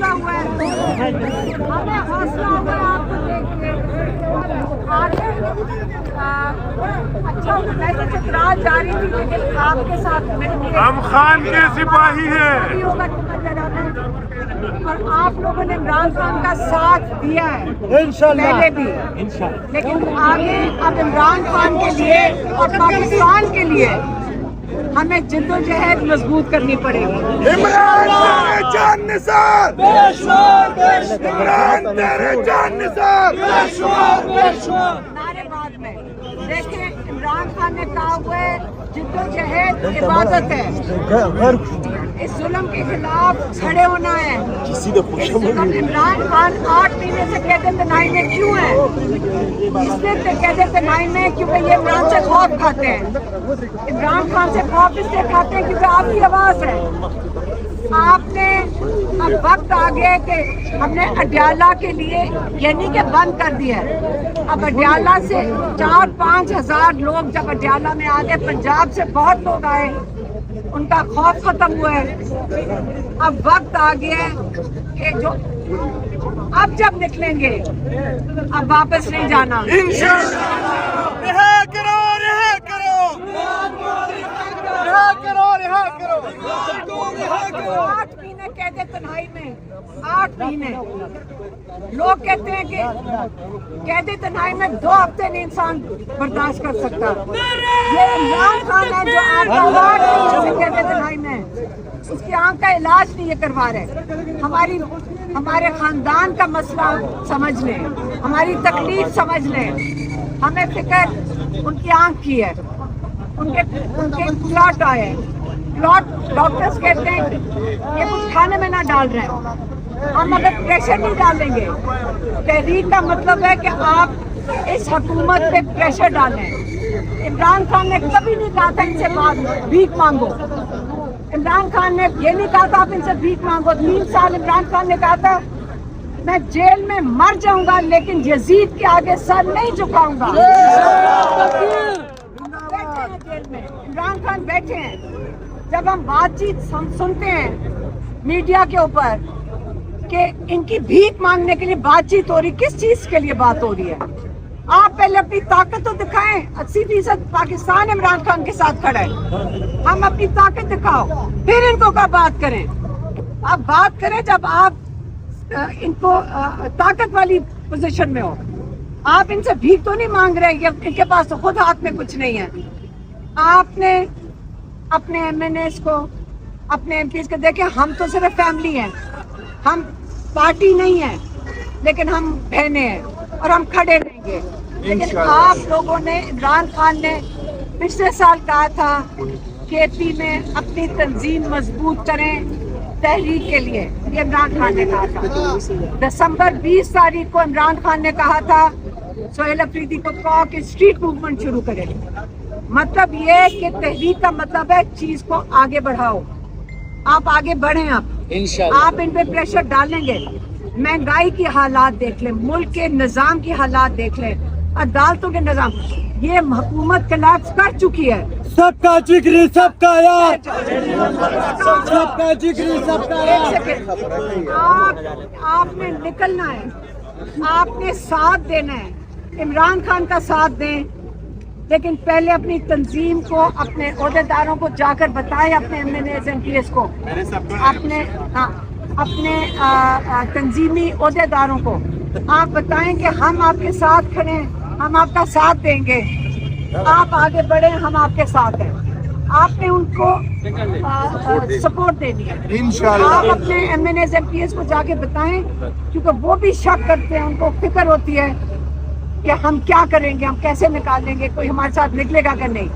حوصلہ ہوا ہے, ہمیں حوصلہ ہوا ہے آپ کو دیکھ کے. آگے اچھا میں تو چترال جا رہی تھی لیکن آپ کے ساتھ مل کے ہم خان کے سپاہی ہیں ہوگا اور آپ لوگوں نے عمران خان کا ساتھ دیا ہے پہلے بھی, لیکن آگے اب عمران خان کے لیے اور پاکستان کے لیے ہمیں جدوجہد مضبوط کرنی پڑے گی. عمران تیرے جان نثار, عمران تیرے جان نثار. نعرے بعد میں دیکھیں عمران خان نے کہا ہوا ہے جدوجہد عبادت ہے, اس ظلم کے خلاف کھڑے ہونا ہے. عمران خان 8 مہینے سے قید تنہائی میں کیوں ہے؟ اس لیے قید تنہائی میں کیونکہ یہ عمران سے خوف کھاتے ہیں. عمران خان سے خوف اس لیے کھاتے ہیں کیونکہ آپ کی آواز ہے. آپ نے اب وقت آ گیا کہ ہم نے اڈیالہ کے لیے یعنی کہ بند کر دیا ہے. اب اڈیالہ سے 4-5 ہزار لوگ جب اڈیالہ میں آ گئے, پنجاب سے بہت لوگ آئے, ان کا خوف ختم ہوا ہے. اب وقت آ گیا ہے کہ جو اب جب نکلیں گے اب واپس نہیں جانا. رہا کرو, رہا کرو, رہا کرو, رہا کرو. 8 مہینے قید تنہائی میں, 8 مہینے. لوگ کہتے ہیں کہ قید تنہائی میں 2 ہفتے نہیں انسان برداشت کر سکتا. یہ عمران خان ہے جو آپ کا 8 مہینے سے قید تنہائی میں ہے, اس کی آنکھ کا علاج نہیں یہ کروا رہے. ہمارے خاندان کا مسئلہ سمجھ لیں, ہماری تکلیف سمجھ لیں. ہمیں فکر ان کی آنکھ کی ہے, ان کے کلاٹ آئے ہیں. کلاٹ ڈاکٹرز کہتے ہیں کہ یہ کچھ کھانے میں نہ ڈال رہے ہیں. ہم اگر پریشر نہیں ڈالیں گے, تحریک کا مطلب ہے کہ آپ اس حکومت پہ پریشر ڈالیں. عمران خان نے کبھی نہیں کہا تھا ان سے بھیک مانگو. عمران خان نے یہ نہیں کہا تھا آپ ان سے بھیک مانگو. 3 سال عمران خان نے کہا تھا میں جیل میں مر جاؤں گا لیکن یزید کے آگے سر نہیں جھکاؤں گا. بیٹھے ہیں جیل میں, عمران خان بیٹھے ہیں. جب ہم بات چیت سنتے ہیں میڈیا کے اوپر کہ ان کی بھیک مانگنے کے لیے بات چیت ہو رہی, کس چیز کے لیے بات ہو رہی ہے؟ آپ پہلے اپنی طاقت تو دکھائیں. 80% پاکستان عمران خان کے ساتھ کھڑا ہے. ہم اپنی طاقت دکھاؤ, پھر ان کو کا بات کریں. آپ بات کریں جب آپ ان کو طاقت والی پوزیشن میں ہو. آپ ان سے بھیک تو نہیں مانگ رہے, ان کے پاس تو خود ہاتھ میں کچھ نہیں ہے. آپ نے اپنے MNAs کو, اپنے MPs کو دیکھیں, ہم تو صرف فیملی ہیں, ہم پارٹی نہیں ہیں, لیکن ہم بہنیں ہیں اور ہم کھڑے رہیں گے. لیکن آپ لوگوں نے, عمران خان نے پچھلے سال کہا تھا کہ AP میں اپنی تنظیم مضبوط کریں تحریک کے لیے. یہ عمران خان نے کہا تھا. دسمبر 20 تاریخ کو عمران خان نے کہا تھا سہیل افریدی کو کہا کہ اسٹریٹ موومنٹ شروع کریں. مطلب یہ کہ تحریک کا مطلب ہے چیز کو آگے بڑھاؤ. آپ آگے بڑھیں, آپ ان پہ پریشر ڈالیں گے. مہنگائی کی حالات دیکھ لیں, ملک کے نظام کی حالات دیکھ لیں, عدالتوں کے نظام. یہ حکومت کلیپس کر چکی ہے. سب کا جگری سب کا یار, سب کا جگری سب کا یار. آپ نے نکلنا ہے, آپ نے ساتھ دینا ہے. عمران خان کا ساتھ دیں, لیکن پہلے اپنی تنظیم کو, اپنے عہدیداروں کو جا کر بتائیں, اپنے MNAs MPs کو, اپنے تنظیمی عہدیداروں کو آپ بتائیں کہ ہم آپ کے ساتھ کھڑے ہیں, ہم آپ کا ساتھ دیں گے. آپ آگے بڑھیں, ہم آپ کے ساتھ ہیں. آپ نے ان کو سپورٹ دینی ہے. آپ اپنے MNAs MPs کو جا کے بتائیں, کیونکہ وہ بھی شک کرتے ہیں, ان کو فکر ہوتی ہے کہ ہم کیا کریں گے, ہم کیسے نکالیں گے, کوئی ہمارے ساتھ نکلے گا کہ نہیں.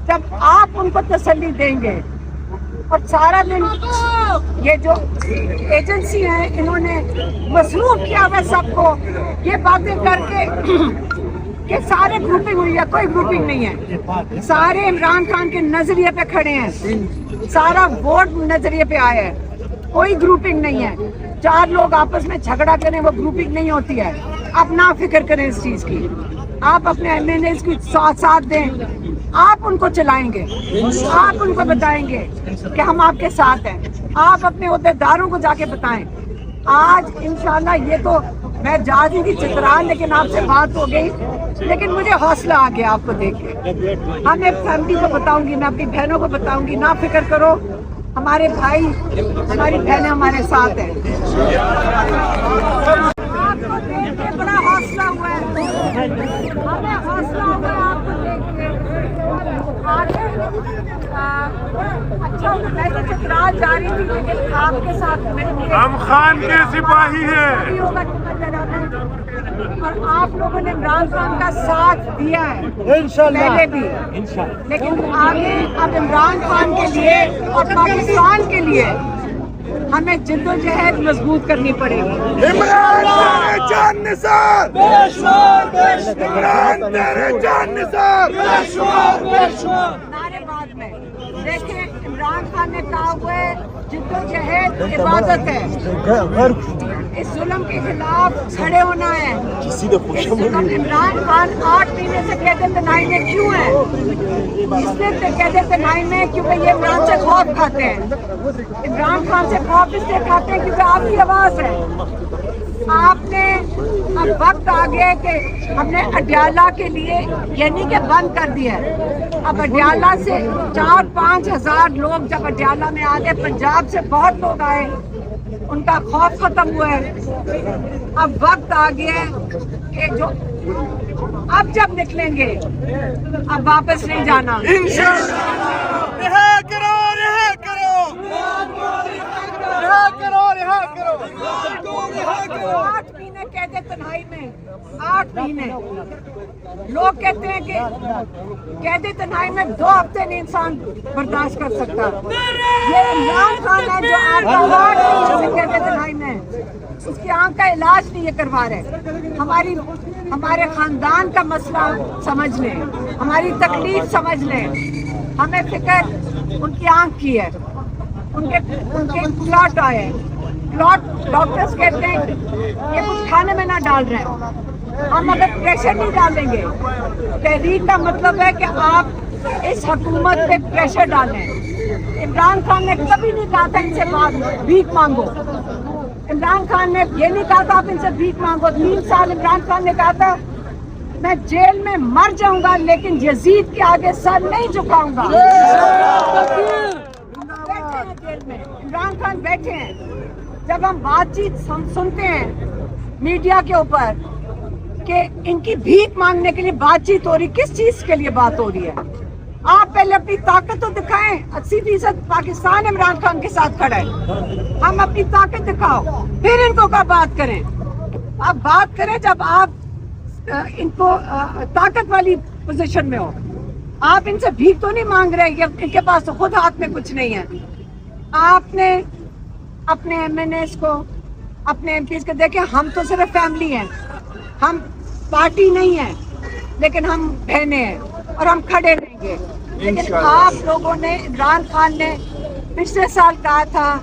جب آپ ان کو تسلی دیں گے, اور سارا دن یہ جو ایجنسی ہیں انہوں نے مصروف کیا ہوا سب کو یہ باتیں کر کے کہ سارے گروپنگ ہوئی ہے. کوئی گروپنگ نہیں ہے, سارے عمران خان کے نظریے پہ کھڑے ہیں, سارا ووٹ نظریے پہ آیا ہے. کوئی گروپنگ نہیں ہے. 4 لوگ آپس میں جھگڑا کریں وہ گروپنگ نہیں ہوتی ہے. آپ نہ فکر کریں اس چیز کی. آپ اپنے MNAs کی ساتھ دیں, آپ ان کو چلائیں گے, آپ ان کو بتائیں گے کہ ہم آپ کے ساتھ ہیں. آپ اپنے عہدیداروں کو جا کے بتائیں, آج انشاءاللہ یہ تو میں جا رہی تھی چترال لیکن آپ سے بات ہو گئی لیکن مجھے حوصلہ آ گیا آپ کو دیکھ کے. ہاں میں فیملی کو بتاؤں گی, میں اپنی بہنوں کو بتاؤں گی, نہ فکر کرو, ہمارے بھائی ہماری بہنیں ہمارے ساتھ ہیں. آپ کو دیکھ کے بڑا حوصلہ ہوا ہے, ہمیں حوصلہ ہوا ہے آپ کو دیکھ کے. اچھا میں تو چترال جا رہی تھی لیکن آپ کے ساتھ مل کے ہم خان کے سپاہی ہیں اور آپ لوگوں نے عمران خان کا ساتھ دیا ہے انشاءاللہ پہلے بھی, لیکن آگے اب عمران خان کے لیے اور پاکستان کے لیے ہمیں جدوجہد مضبوط کرنی پڑے گی. عمران تیرے جان نثار, عمران تیرے جان نثار. نعرے بعد میں دیکھیں عمران خان نے کہا ہوا ہے جدوجہد عبادت ہے, اس ظلم کے خلاف کھڑے ہونا ہے. اب عمران خان 8 مہینے سے قید تنہائی میں کیوں ہے؟ اس لیے قید تنہائی میں کیونکہ یہ عمران سے خوف کھاتے ہیں. عمران خان سے خوف اس لیے کھاتے ہیں کیونکہ آپ کی آواز ہے. آپ نے اب وقت آ گیا کہ ہم نے اڈیالہ کے لیے یعنی کہ بند کر دیا ہے. اب اڈیالہ سے 4-5 ہزار لوگ جب اڈیالہ میں آ گئے, پنجاب سے بہت لوگ آئے, ان کا خوف ختم ہوا ہے. اب وقت آ گیا ہے کہ جو اب جب نکلیں گے اب واپس نہیں جانا. رہا کرو, رہا کرو, رہا کرو, رہا کرو. 8 مہینے قید تنہائی میں, 8 مہینے. لوگ کہتے ہیں کہ قید تنہائی میں 2 ہفتے نہیں انسان برداشت کر سکتا. یہ عمران خان ہے جو آپ کا 8 مہینے سے قید تنہائی میں, اس کی آنکھ کا علاج نہیں یہ کروا رہے. ہمارے خاندان کا مسئلہ سمجھ لیں, ہماری تکلیف سمجھ لیں. ہمیں فکر ان کی آنکھ کی ہے, ان کے کلاٹ آئے ہیں. کلاٹ ڈاکٹرز کہتے ہیں کہ کچھ کھانے میں نہ ڈال رہے ہیں. ہم اگر پریشر نہیں ڈالیں گے, تحریک کا مطلب ہے کہ آپ اس حکومت پہ پریشر ڈالیں. عمران خان نے کبھی نہیں کہا تھا ان سے بھیک مانگو. عمران خان نے یہ نہیں کہا تھا آپ ان سے بھیک مانگو. 3 سال عمران خان نے کہا تھا میں جیل میں مر جاؤں گا لیکن یزید کے آگے سر نہیں جھکاؤں گا. بیٹھے ہیں جیل میں, عمران خان بیٹھے ہیں. جب ہم بات چیت سنتے ہیں میڈیا کے اوپر کہ ان کی بھیک مانگنے کے لیے بات چیت ہو رہی, کس چیز کے لیے بات ہو رہی ہے؟ آپ پہلے اپنی طاقت تو دکھائیں. 80% پاکستان عمران خان کے ساتھ کھڑا ہے. ہم اپنی طاقت دکھاؤ پھر ان کو بات کریں. آپ بات کریں جب آپ ان کو طاقت والی پوزیشن میں ہو. آپ ان سے بھیک تو نہیں مانگ رہے, ان کے پاس تو خود ہاتھ میں کچھ نہیں ہے. آپ نے اپنے ایم این ایز کو, اپنے ایم پیز کو دیکھیں, ہم تو صرف فیملی ہیں, ہم پارٹی نہیں ہیں لیکن ہم بہنیں ہیں اور ہم کھڑے رہیں گے. لیکن آپ لوگوں نے, عمران خان نے پچھلے سال کہا تھا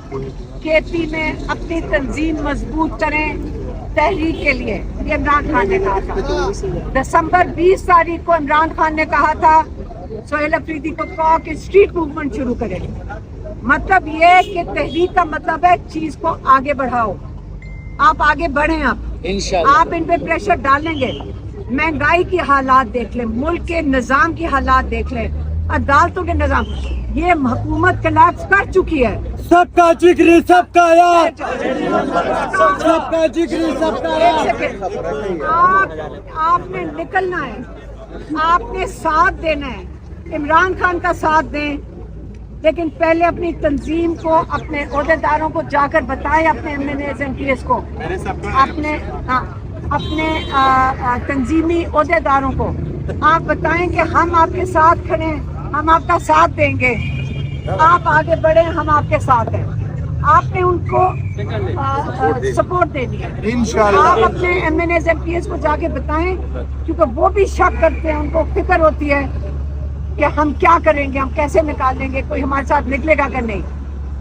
کہ اے پی میں اپنی تنظیم مضبوط کریں تحریک کے لیے, یہ عمران خان نے کہا تھا. دسمبر 20 تاریخ کو عمران خان نے کہا تھا سہیل افریدی کو کہا کہ اسٹریٹ موومنٹ شروع کریں. مطلب یہ ہے کہ تحریک کا مطلب ہے چیز کو آگے بڑھاؤ. آپ آگے بڑھیں, آپ ان پہ پریشر ڈالیں گے. مہنگائی کی حالات دیکھ لیں, ملک کے نظام کی حالات دیکھ لیں, عدالتوں کے نظام. یہ حکومت کلیپس کر چکی ہے. سب کا جگری سب کا یار, سب کا جگری سب کا یار. آپ نے نکلنا ہے, آپ نے ساتھ دینا ہے. عمران خان کا ساتھ دیں لیکن پہلے اپنی تنظیم کو, اپنے عہدیداروں کو جا کر بتائیں, اپنے MNAs MPs کو, اپنے تنظیمی عہدیداروں کو آپ بتائیں کہ ہم آپ کے ساتھ کھڑے ہیں, ہم آپ کا ساتھ دیں گے. آپ آگے بڑھیں, ہم آپ کے ساتھ ہیں. آپ نے ان کو سپورٹ دینی ہے. آپ اپنے MNAs MPs کو جا کے بتائیں کیونکہ وہ بھی شک کرتے ہیں, ان کو فکر ہوتی ہے کہ ہم کیا کریں گے, ہم کیسے نکالیں گے, کوئی ہمارے ساتھ نکلے گا کہ نہیں.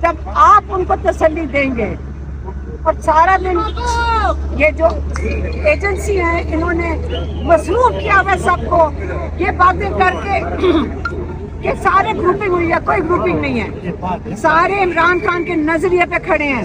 جب آپ ان کو تسلی دیں گے, اور سارا دن یہ جو ایجنسی ہیں انہوں نے مصروف کیا ہوا سب کو یہ باتیں کر کے کہ سارے گروپنگ ہوئی ہے, کوئی گروپنگ نہیں ہے, سارے عمران خان کے نظریے پہ کھڑے ہیں.